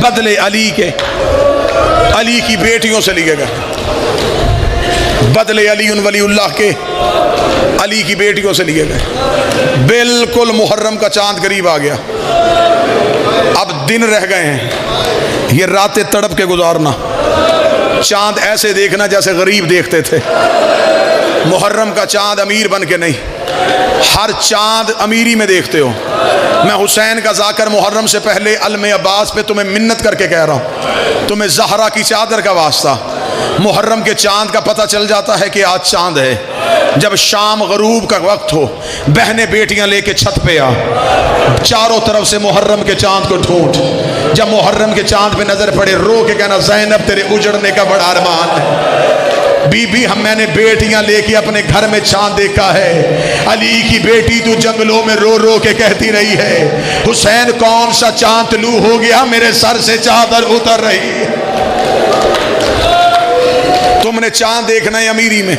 बदले अली के, अली की बेटियों से लिए गए। बदले अली उन वलीउल्लाह के, अली की बेटियों से लिए गए। बिल्कुल मुहर्रम का चांद करीब आ गया, अब दिन रह गए हैं। ये रातें तड़प के गुजारना, चांद ऐसे देखना जैसे गरीब देखते थे। मुहर्रम का चांद अमीर बन के नहीं, हर चांद अमीरी में देखते हो। मैं हुसैन का जाकर मुहर्रम से पहले अलमे अब्बास पे तुम्हें मिन्नत करके कह रहा हूँ, तुम्हें ज़हरा की चादर का वास्ता। मुहर्रम के चांद का पता चल जाता है कि आज चांद है। जब शाम गरूब का वक्त हो, बहनें बेटियां लेके छत पे आ, चारों तरफ से मुहर्रम के चांद को ढूंढ। जब मुहर्रम के चांद पे नजर पड़े, रो के कहना, ज़ैनब तेरे उजड़ने का बड़ा अरमान है। बीबी, हम मैंने बेटियां लेके अपने घर में चांद देखा है। अली की बेटी तू जंगलों में रो रो के कहती रही है, हुसैन कौन सा चांद तलू हो गया, मेरे सर से चादर उतर रही है। तुमने चांद देखना है अमीरी में,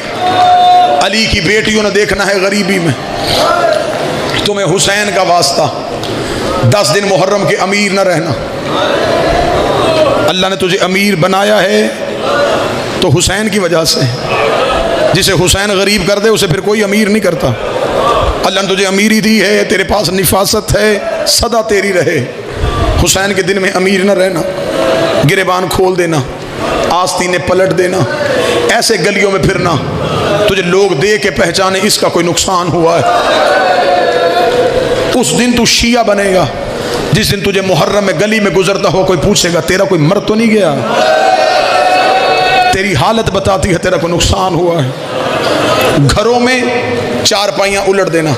अली की बेटियों ने देखना है गरीबी में। तुम्हें हुसैन का वास्ता, 10 दिन मुहर्रम के अमीर न रहना। अल्लाह ने तुझे अमीर बनाया है तो हुसैन की वजह से। जिसे हुसैन गरीब कर दे उसे फिर कोई अमीर नहीं करता। अल्लाह ने तुझे अमीरी दी है, तेरे पास निफासत है, सदा तेरी रहे। हुसैन के दिन में अमीर न रहना, गिरेबान खोल देना, आस्तीनें पलट देना, ऐसे गलियों में फिरना तुझे लोग दे के पहचाने इसका कोई नुकसान हुआ है। उस दिन तू शिया बनेगा जिस दिन तुझे मुहर्रम में गली में गुजरता हो कोई पूछेगा तेरा कोई मर तो नहीं गया। तेरी हालत बताती है तेरा कोई नुकसान हुआ है। घरों में चारपाइयाँ उलट देना,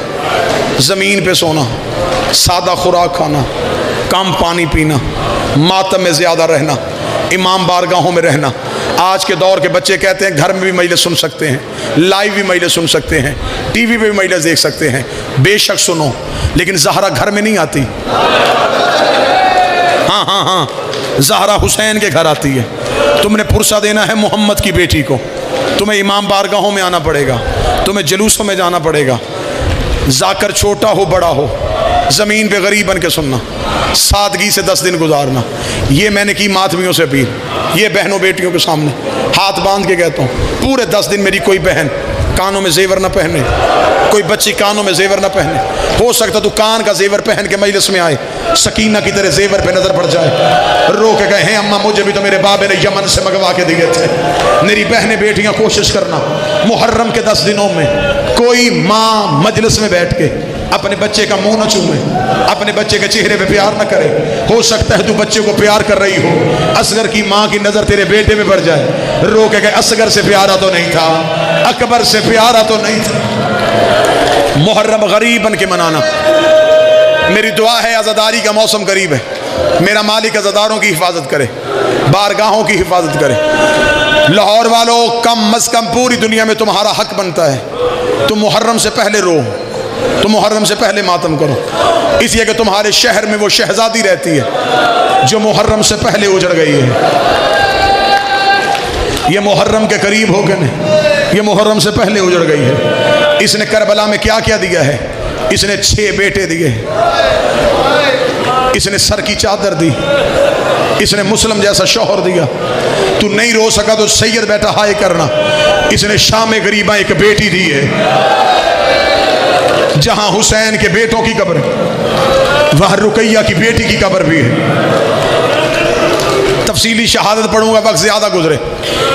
ज़मीन पे सोना, सादा खुराक खाना, कम पानी पीना, मातम में ज़्यादा रहना, इमाम बारगाहों में रहना। आज के दौर के बच्चे कहते हैं घर में भी मजलिस सुन सकते हैं, लाइव भी मजलिस सुन सकते हैं, टीवी पे भी मजलिस देख सकते हैं। बेशक सुनो, लेकिन ज़हरा घर में नहीं आती। हाँ हाँ हाँ, ज़हरा हुसैन के घर आती है। तुमने पुरसा देना है मोहम्मद की बेटी को, तुम्हें इमाम बारगाहों में आना पड़ेगा, तुम्हें जुलूसों में जाना पड़ेगा। जाकर छोटा हो बड़ा हो, ज़मीन पे गरीब बन के सुनना, सादगी से 10 दिन गुजारना। ये मैंने की मातमियों से अपील, ये बहनों बेटियों के सामने हाथ बांध के कहता हूँ, पूरे 10 दिन मेरी कोई बहन कानों में जेवर ना पहने, कोई बच्ची कानों में जेवर ना पहने। हो सकता तू कान का जेवर पहन के मजलिस में आए, सकीना की तरह जेवर पे नजर पड़ जाए, रो के कहे अम्मा मुझे भी तो मेरे बाबे ने यमन से मंगवा के दिए थे। मेरी बहनें बेटियां कोशिश करना, मुहर्रम के 10 दिनों में कोई माँ मजलिस में बैठ के अपने बच्चे का मुंह न चूमे, अपने बच्चे के चेहरे पे प्यार न करे। हो सकता है तू बच्चे को प्यार कर रही हो, असगर की माँ की नजर तेरे बेटे में पड़ जाए, रो के कहे असगर से प्यारा तो नहीं था, अकबर से प्यारा तो नहीं था। मुहर्रम गरीब बन के मनाना। मेरी दुआ है अज़ादारी का मौसम करीब है, मेरा मालिक अज़ादारों की हिफाजत करे, बारगाहों की हिफाजत करे। लाहौर वालों, कम अज़ कम पूरी दुनिया में तुम्हारा हक बनता है तुम मुहर्रम से पहले रो, तुम मुहर्रम से पहले मातम करो, इसलिए कि तुम्हारे शहर में वो शहजादी रहती है जो मुहर्रम से पहले उजड़ गई है। ये मुहर्रम के करीब हो गए नहीं, ये मुहर्रम से पहले उजड़ गई है। इसने करबला में क्या क्या दिया है? इसने 6 बेटे दिए, इसने सर की चादर दी, इसने मुस्लिम जैसा शौहर दिया। तू नहीं रो सका तो सैयद बेटा हाय करना। इसने शाम गरीबा एक बेटी दी है जहां हुसैन के बेटों की कब्र है, वहां रुकैया की बेटी की कब्र भी है। तफसीली शहादत पढ़ूंगा, वक्त ज्यादा गुजरे,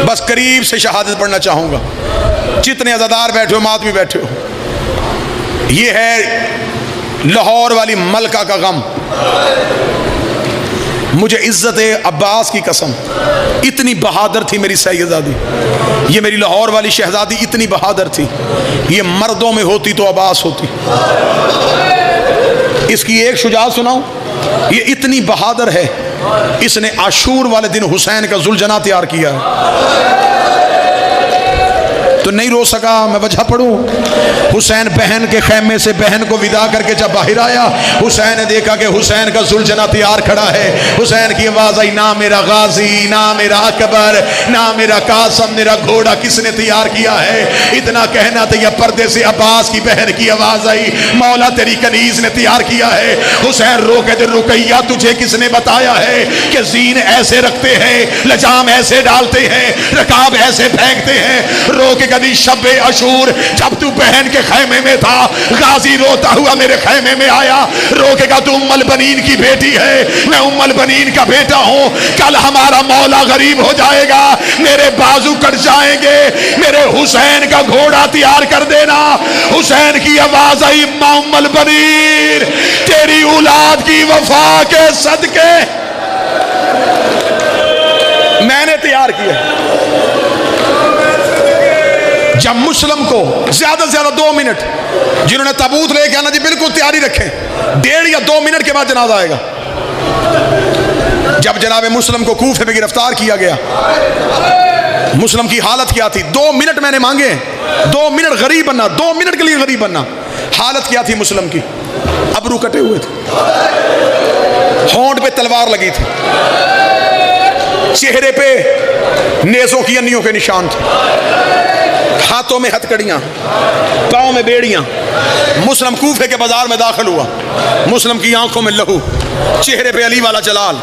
बस करीब से शहादत पढ़ना चाहूंगा। जितने अज़ादार बैठे हो, मात भी बैठे हो, ये है लाहौर वाली मलका का गम। मुझे इज्जत अब्बास की कसम, इतनी बहादुर थी मेरी सैयदादी, ये मेरी लाहौर वाली शहजादी इतनी बहादुर थी, ये मर्दों में होती तो अब्बास होती। इसकी एक शुजाअत सुनाऊं, ये इतनी बहादुर है, इसने आशूर वाले दिन हुसैन का जुलजना तैयार किया है। तो नहीं रो सका। मैं वजह पढ़ूं? हुसैन बहन के खैमे से बहन को विदा करके जब बाहर आया, हुसैन ने देखा कि हुसैन का जुलझना तैयार खड़ा है। हुसैन की आवाज आई, ना मेरा गाजी, ना मेरा अकबर, ना मेरा कासम, मेरा घोड़ा किसने तैयार किया है? इतना कहना तो यह पर्दे से अब्बास की बहन की आवाज आई, मौला तेरी कनीज ने तैयार किया है। हुसैन रो के दे, रुकैया तुझे किसने बताया है कि जीन ऐसे रखते हैं, लजाम ऐसे डालते हैं, रकाब ऐसे फेंकते हैं? रो के कदी शब्बे अशूर जब तू बहन के खैमे में था, गाजी रोता हुआ मेरे खैमे में आया, रोकेगा तू उम्मुल बनीन की बेटी है, मैं उम्मुल बनीन का बेटा हूं। कल हमारा मौला गरीब हो जाएगा, मेरे बाजू कट जाएंगे, मेरे हुसैन का घोड़ा तैयार कर देना। हुसैन की आवाज आई, उम्मुल बनीन तेरी औलाद की वफा के सदके मैंने तैयार किया। जब मुस्लिम को ज्यादा से ज्यादा 2 मिनट, जिन्होंने ताबूत लेके आना जी बिल्कुल तैयारी रखें, 1.5 या 2 मिनट के बाद जनाजा आएगा। जब जनाब मुस्लिम को कूफे में गिरफ्तार किया गया, मुस्लिम की हालत क्या थी? 2 मिनट मैंने मांगे, 2 मिनट गरीब बनना, 2 मिनट के लिए गरीब बनना। हालत क्या थी मुस्लिम की? अबरू कटे हुए थे, होंठ पे तलवार लगी थी, चेहरे पे नेज़ों की अन्नियों के निशान थे, हाथों में हथकड़ियां, पांव में बेड़ियां। मुस्लिम कूफे के बाजार में दाखिल हुआ, मुस्लिम की आंखों में लहू, चेहरे पे अली वाला जलाल।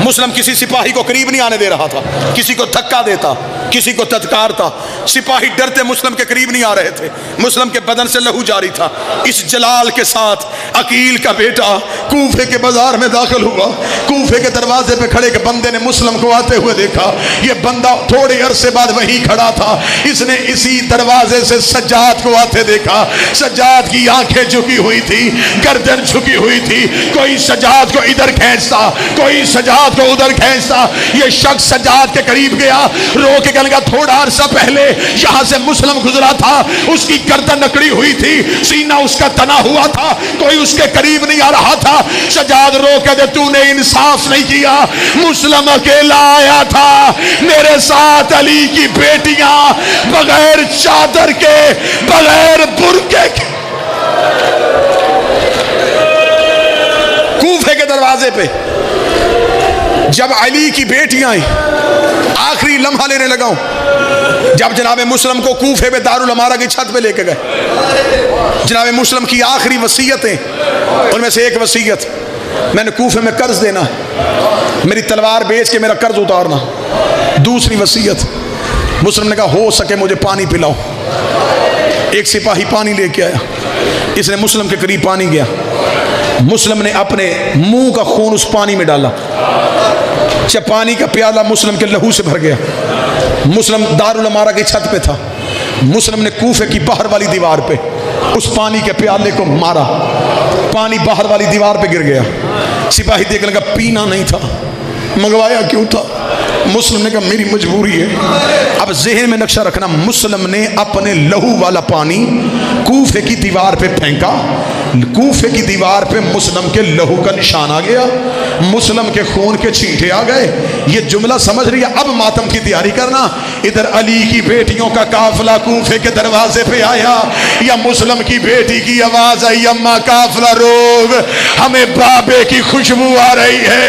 मुस्लिम किसी सिपाही को करीब नहीं आने दे रहा था, किसी को धक्का देता, किसी को तत्कारता। सिपाही डरते मुस्लिम के करीब नहीं आ रहे थे, मुस्लिम के बदन से लहू जारी था। इस जलाल के साथ अकील का बेटा कूफे के बाजार में दाखिल हुआ। कूफे के दरवाजे पे खड़े के बंदे ने मुस्लिम को आते हुए देखा। ये बंदा थोड़े अरसे बाद वहीं खड़ा था, इसने इसी दरवाजे से सज्जाद को आते देखा। सज्जाद की आंखें झुकी हुई थी, गर्दन झुकी हुई थी, कोई सज्जाद को इधर खींचता, कोई सज्जाद को उधर खींचता। ये शख्स सज्जाद के करीब गया, रो के कहने लगा, थोड़ा अरसा पहले यहां से मुस्लिम गुजरा था, उसकी गर्दन नकड़ी हुई थी, सीना उसका तना हुआ था, कोई उसके करीब नहीं आ रहा था। सज्जाद रो के दे, तूने इंसाफ नहीं किया, मुस्लिम अकेला आया था, मेरे साथ अली की बेटियां बगैर चादर के, बगैर बुर्के के। कूफे के दरवाजे पे जब अली की बेटियां आई, आखिरी लम्हा लेने लगा हूं, जब जनाब मुस्लिम को कूफे में दारुल अमारा की छत पे लेके गए, जनाब मुस्लिम की आखिरी वसीयतें, उनमें से एक वसीयत, मैंने कूफे में कर्ज देना है, मेरी तलवार बेच के मेरा कर्ज उतारना। दूसरी वसीयत, मुस्लिम ने कहा हो सके मुझे पानी पिलाओ। एक सिपाही पानी लेके आया, इसने मुस्लिम के करीब पानी गया, मुस्लिम ने अपने मुंह का खून उस पानी में डाला, जब पानी का प्याला मुस्लिम के लहू से भर गया। मुस्लिम दारुल अमारा की छत पे था, मुस्लिम ने कूफे की बाहर वाली दीवार पे उस पानी के प्याले को मारा, पानी बाहर वाली दीवार पे गिर गया। सिपाही देखने लगा पीना नहीं था, मंगवाया क्यों था? मुस्लिम ने कहा मेरी मजबूरी है। अब ज़हन में नक्शा रखना, मुस्लिम ने अपने लहू वाला पानी कूफे की दीवार पे फेंका, कूफे की दीवार पे मुस्लिम के लहू का निशान आ गया, मुस्लिम के खून के छींटे आ गए। ये जुमला समझ रही है? अब मातम की तैयारी करना। इधर अली की बेटियों का काफिला कूफे के दरवाजे पे आया, या मुस्लिम की बेटी की आवाज आई, अम्मा काफिला रोक, हमें बाबे की खुशबू आ रही है,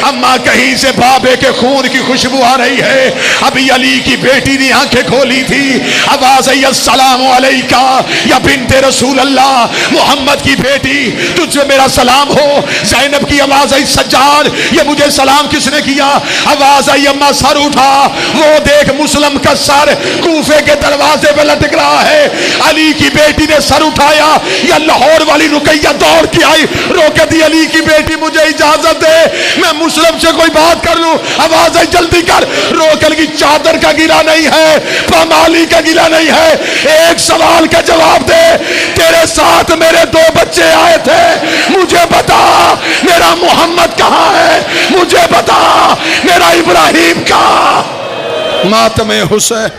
अम्मा कहीं से बाबे के खून की खुशबू आ रही है। अभी अली की बेटी ने आंखें खोली थी, आवाज आई, अस्सलाम अलैका या बिन्ते रसूल अल्लाह, मोहम्मद की बेटी तुझे मेरा सलाम हो। ज़ैनब की आवाज आई, सज्जाद ये मुझे सलाम किसने किया? आवाज आई, अम्मा सर उठा, वो देख मुस्लिम का सर कूफे के दरवाजे पे लटक रहा है। अली की बेटी ने सर उठाया, या लाहौर वाली रुकैया दौड़ के आई, रोके दी, अली की बेटी मुझे इजाजत दे, मैं मुस्लिम से कोई बात कर लूं। आवाज आई, जल्दी कर। रोकल की चादर का गिला नहीं है, पामाली का गिला नहीं है, एक सवाल का जवाब दे, तेरे साथ मेरे 2 बच्चे आए थे, मुझे बता मेरा मोहम्मद कहां है, मुझे बता मेरा इब्राहिम का। मातमे हुसैन।